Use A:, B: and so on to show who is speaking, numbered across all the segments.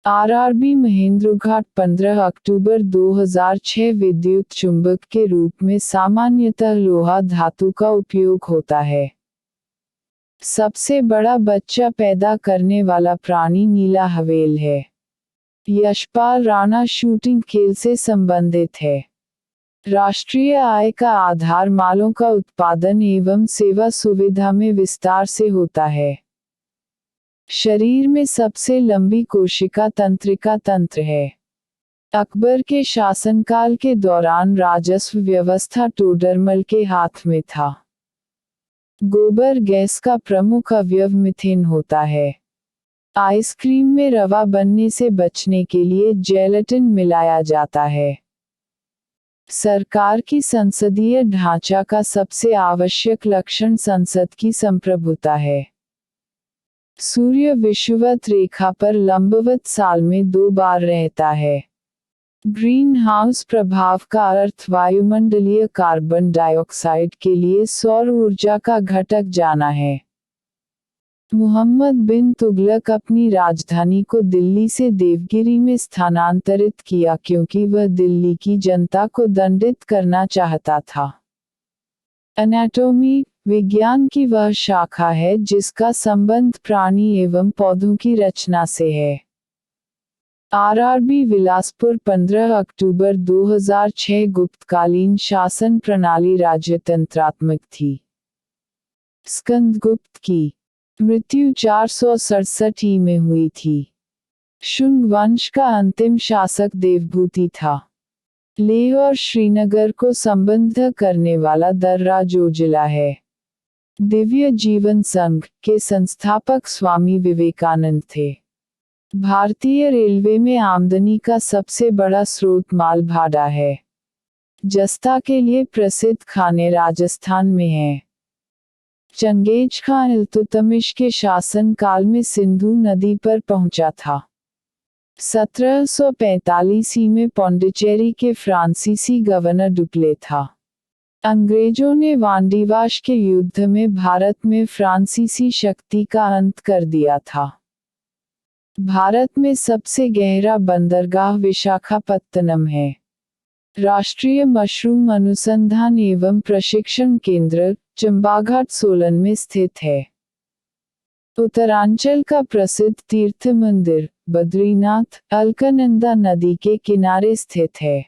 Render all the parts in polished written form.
A: RRB महेंद्रघाट 15 अक्टूबर 2006 विद्युत चुंबक के रूप में सामान्यतः लोहा धातु का उपयोग होता है। सबसे बड़ा बच्चा पैदा करने वाला प्राणी नीला हवेल है। यशपाल राणा शूटिंग खेल से संबंधित है। राष्ट्रीय आय का आधार मालों का उत्पादन एवं सेवा सुविधा में विस्तार से होता है। शरीर में सबसे लंबी कोशिका तंत्रिका तंत्र है। अकबर के शासनकाल के दौरान राजस्व व्यवस्था टोडरमल के हाथ में था। गोबर गैस का प्रमुख अवयव मीथेन होता है। आइसक्रीम में रवा बनने से बचने के लिए जेलेटिन मिलाया जाता है। सरकार की संसदीय ढांचा का सबसे आवश्यक लक्षण संसद की संप्रभुता है। सूर्य विषुवत रेखा पर लंबवत साल में 2 बार रहता है। ग्रीन हाउस प्रभाव का अर्थ वायुमंडलीय कार्बन डाइऑक्साइड के लिए सौर ऊर्जा का घटक जाना है। मुहम्मद बिन तुगलक अपनी राजधानी को दिल्ली से देवगिरी में स्थानांतरित किया क्योंकि वह दिल्ली की जनता को दंडित करना चाहता था। एनाटॉमी विज्ञान की वह शाखा है जिसका संबंध प्राणी एवं पौधों की रचना से है। आरआरबी बिलासपुर 15 अक्टूबर 2006 गुप्तकालीन शासन प्रणाली राज्यतंत्रात्मक थी। स्कंदगुप्त की मृत्यु 467 में हुई थी। शुंग वंश का अंतिम शासक देवभूति था। लेह और श्रीनगर को संबद्ध करने वाला दर्रा जो जिला है। दिव्य जीवन संघ के संस्थापक स्वामी विवेकानंद थे। भारतीय रेलवे में आमदनी का सबसे बड़ा स्रोत माल भाड़ा है। जस्ता के लिए प्रसिद्ध खाने राजस्थान में हैं। चंगेज खान इल्तुतमिश के शासन काल में सिंधु नदी पर पहुंचा था। 1745 में पौंडीचेरी के फ्रांसीसी गवर्नर डुप्ले था। अंग्रेजों ने वांडीवाश के युद्ध में भारत में फ्रांसीसी शक्ति का अंत कर दिया था। भारत में सबसे गहरा बंदरगाह विशाखापत्तनम है। राष्ट्रीय मशरूम अनुसंधान एवं प्रशिक्षण केंद्र चंबाघाट सोलन में स्थित है। उत्तरांचल का प्रसिद्ध तीर्थ मंदिर बद्रीनाथ अलकनंदा नदी के किनारे स्थित है।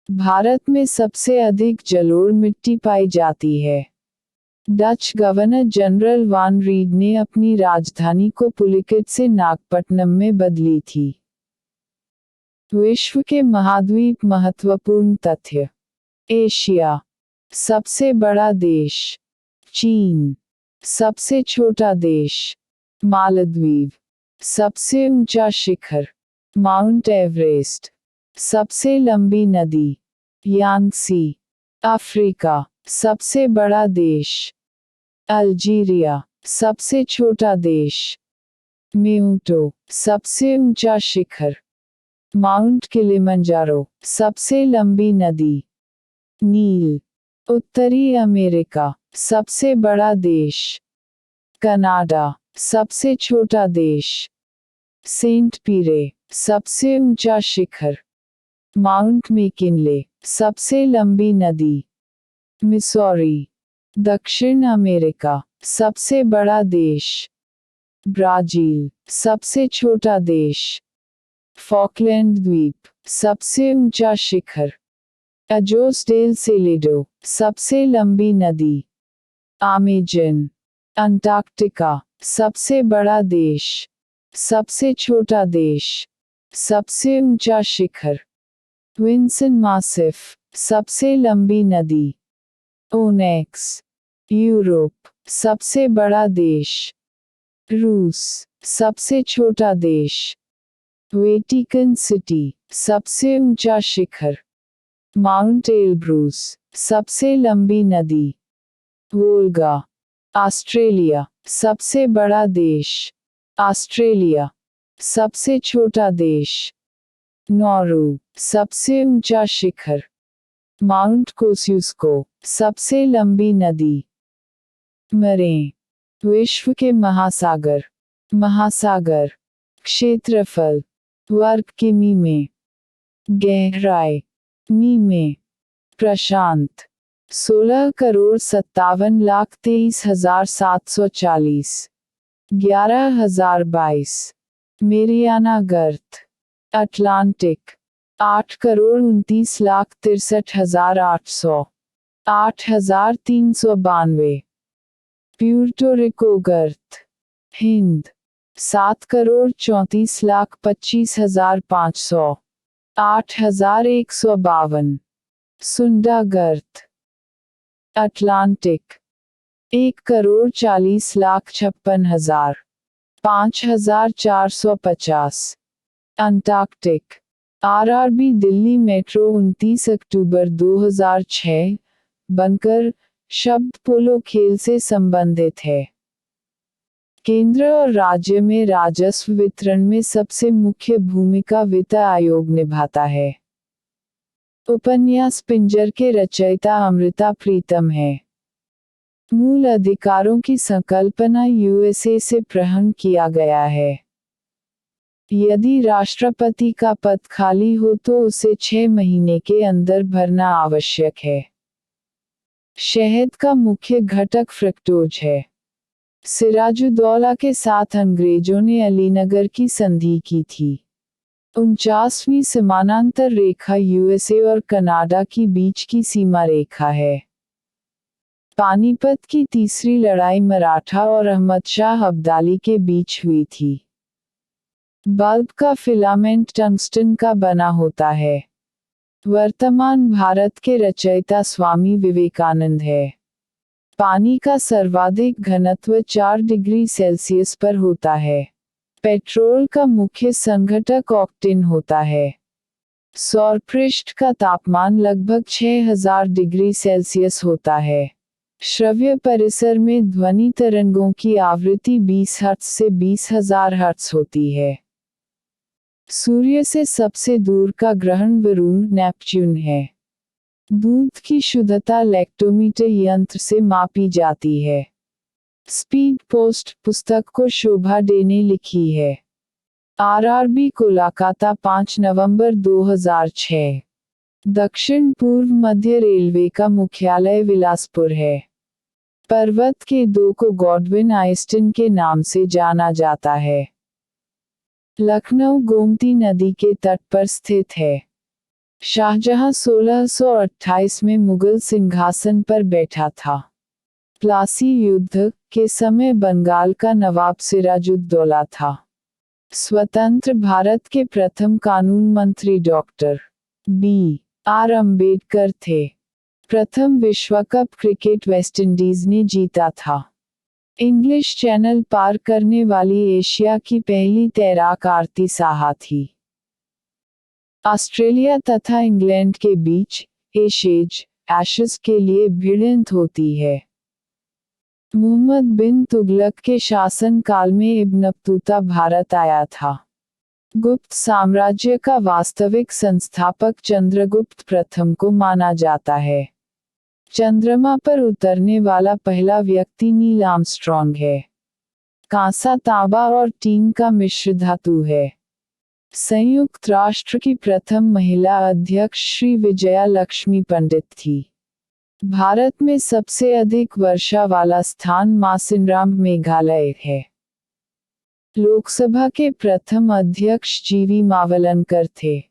A: भारत में सबसे अधिक जलोढ़ मिट्टी पाई जाती है। डच गवर्नर जनरल वान रीड ने अपनी राजधानी को पुलिकेट से नागपट्टनम में बदली थी। विश्व के महाद्वीप महत्वपूर्ण तथ्य। एशिया सबसे बड़ा देश चीन। सबसे छोटा देश मालदीव। सबसे ऊंचा शिखर माउंट एवरेस्ट। सबसे लंबी नदी यांगसी। अफ्रीका सबसे बड़ा देश अल्जीरिया। सबसे छोटा देश म्यूटो। सबसे ऊंचा शिखर माउंट किलिमंजारो। सबसे लंबी नदी नील। उत्तरी अमेरिका सबसे बड़ा देश कनाडा। सबसे छोटा देश सेंट पीरे। सबसे ऊंचा शिखर माउंट मैकिनले। सबसे लंबी नदी मिसौरी। दक्षिण अमेरिका सबसे बड़ा देश ब्राजील। सबसे छोटा देश फॉकलैंड द्वीप। सबसे ऊंचा शिखर अजोस डेल सेलेडो। सबसे लंबी नदी अमेजन। अंटार्कटिका सबसे बड़ा देश सबसे छोटा देश सबसे ऊंचा शिखर विंसन मासिफ। सबसे लंबी नदी ओनेक्स। यूरोप सबसे बड़ा देश रूस। सबसे छोटा देश वेटिकन सिटी। सबसे ऊंचा शिखर माउंट एल्ब्रूस। सबसे लंबी नदी वोल्गा। ऑस्ट्रेलिया सबसे बड़ा देश ऑस्ट्रेलिया। सबसे छोटा देश नॉर्वे। सबसे ऊंचा शिखर माउंट कोस्युस्को। सबसे लंबी नदी मरे। विश्व के महासागर महासागर क्षेत्रफल वर्ग किमी में। गहराई मी में। प्रशांत 16,57,23,740 11,022। मेरियाना गर्त अटलांटिक 8,29,63,800 8,392। प्यूर्टो रिको गर्त हिंद 7,34,25,500 8,152। सुंडा गर्त Atlantic 1,40,56,000 5,450। Antarctic RRB Delhi metro 29 अक्टूबर 2006 बनकर शब्द पोलो खेल से संबंधित है। केंद्र और राज्य में राजस्व वितरण में सबसे मुख्य भूमिका वित्त आयोग निभाता है। उपन्यास पिंजर के रचयिता अमृता प्रीतम है। मूल अधिकारों की संकल्पना यूएसए से ग्रहण किया गया है। यदि राष्ट्रपति का पद खाली हो तो उसे 6 महीने के अंदर भरना आवश्यक है। शहद का मुख्य घटक फ्रक्टोज है। सिराजुद्दौला के साथ अंग्रेजों ने अलीनगर की संधि की थी। 49वीं समानांतर रेखा यूएसए और कनाडा की बीच की सीमा रेखा है। पानीपत की तीसरी लड़ाई मराठा और अहमद शाह अब्दाली के बीच हुई थी। बल्ब का फिलामेंट टंगस्टन का बना होता है। वर्तमान भारत के रचयिता स्वामी विवेकानंद है। पानी का सर्वाधिक घनत्व 4 डिग्री सेल्सियस पर होता है। पेट्रोल का मुख्य संघटक ऑक्टेन होता है। सौरपृष्ठ का तापमान लगभग 6000 डिग्री सेल्सियस होता है। श्रव्य परिसर में ध्वनि तरंगों की आवृत्ति 20 हर्ट्ज से 20,000 हर्ट्ज होती है। सूर्य से सबसे दूर का ग्रहण वरुण नेपच्यून है। दूध की शुद्धता लैक्टोमीटर यंत्र से मापी जाती है। स्पीड पोस्ट पुस्तक को शोभा डे ने लिखी है। आरआरबी कोलकाता 5 नवंबर 2006। दक्षिण पूर्व मध्य रेलवे का मुख्यालय विलासपुर है। पर्वत के 2 को गॉडविन आइस्टिन के नाम से जाना जाता है। लखनऊ गोमती नदी के तट पर स्थित है। शाहजहां 1628 में मुगल सिंहासन पर बैठा था। प्लासी युद्ध के समय बंगाल का नवाब सिराजुद्दौला था। स्वतंत्र भारत के प्रथम कानून मंत्री डॉक्टर बी.आर. अम्बेडकर थे। प्रथम विश्व कप क्रिकेट वेस्टइंडीज ने जीता था। इंग्लिश चैनल पार करने वाली एशिया की पहली तैराक आरती साहा थी। ऑस्ट्रेलिया तथा इंग्लैंड के बीच एशेज के लिए भिड़ंत होती है। मुहम्मद बिन तुगलक के शासन काल में इब्न बतूता भारत आया था। गुप्त साम्राज्य का वास्तविक संस्थापक चंद्रगुप्त प्रथम को माना जाता है। चंद्रमा पर उतरने वाला पहला व्यक्ति नील आर्मस्ट्रॉन्ग है। कांसा तांबा और टीन का मिश्र धातु है। संयुक्त राष्ट्र की प्रथम महिला अध्यक्ष श्री विजया लक्ष्मी पंडित थी। भारत में सबसे अधिक वर्षा वाला स्थान मासिनराम मेघालय है। लोकसभा के प्रथम अध्यक्ष जीवी मावलंकर थे।